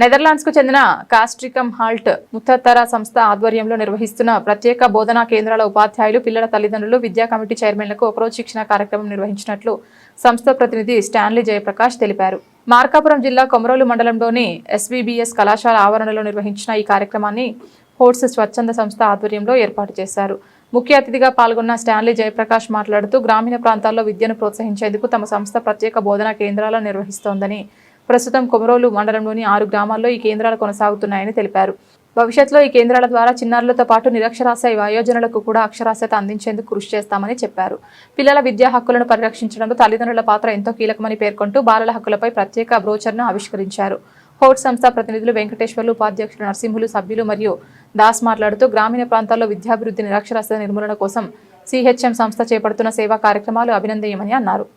నెదర్లాండ్స్కు చెందిన కాస్ట్రికమ్ హాల్ట్ ముత్తత్తర సంస్థ ఆధ్వర్యంలో నిర్వహిస్తున్న ప్రత్యేక బోధనా కేంద్రాల ఉపాధ్యాయులు, పిల్లల తల్లిదండ్రులు, విద్యా కమిటీ చైర్మన్లకు ఒకరోజు శిక్షణ కార్యక్రమం నిర్వహించినట్లు సంస్థ ప్రతినిధి స్టాన్లీ జయప్రకాష్ తెలిపారు. మార్కాపురం జిల్లా కొమరోలు మండలంలోని ఎస్వీబీఎస్ కళాశాల ఆవరణలో నిర్వహించిన ఈ కార్యక్రమాన్ని హోట్స్ స్వచ్ఛంద సంస్థ ఆధ్వర్యంలో ఏర్పాటు చేశారు. ముఖ్య అతిథిగా పాల్గొన్న స్టాన్లీ జయప్రకాష్ మాట్లాడుతూ గ్రామీణ ప్రాంతాల్లో విద్యను ప్రోత్సహించేందుకు తమ సంస్థ ప్రత్యేక బోధనా కేంద్రాలను నిర్వహిస్తోందని, ప్రస్తుతం కొమరోలు మండలంలోని 6 గ్రామాల్లో ఈ కేంద్రాలు కొనసాగుతున్నాయని తెలిపారు. భవిష్యత్తులో ఈ కేంద్రాల ద్వారా చిన్నారులతో పాటు నిరక్షరాస్యత వయోజనులకు కూడా అక్షరాస్యత అందించేందుకు కృషి చేస్తామని చెప్పారు. పిల్లల విద్యా హక్కులను పరిరక్షించడంలో తల్లిదండ్రుల పాత్ర ఎంతో కీలకమని పేర్కొంటూ బాలల హక్కులపై ప్రత్యేక బ్రోచర్ను ఆవిష్కరించారు. హోట్ సంస్థ ప్రతినిధులు వెంకటేశ్వర్లు, ఉపాధ్యక్షులు నరసింహులు, సభ్యులు మరియు దాస్ మాట్లాడుతూ గ్రామీణ ప్రాంతాల్లో విద్యాభివృద్ధి, నిరక్షరాస్యత నిర్మూలన కోసం సిహెచ్ఎం సంస్థ చేపడుతున్న సేవా కార్యక్రమాలు అభినందనీయమని అన్నారు.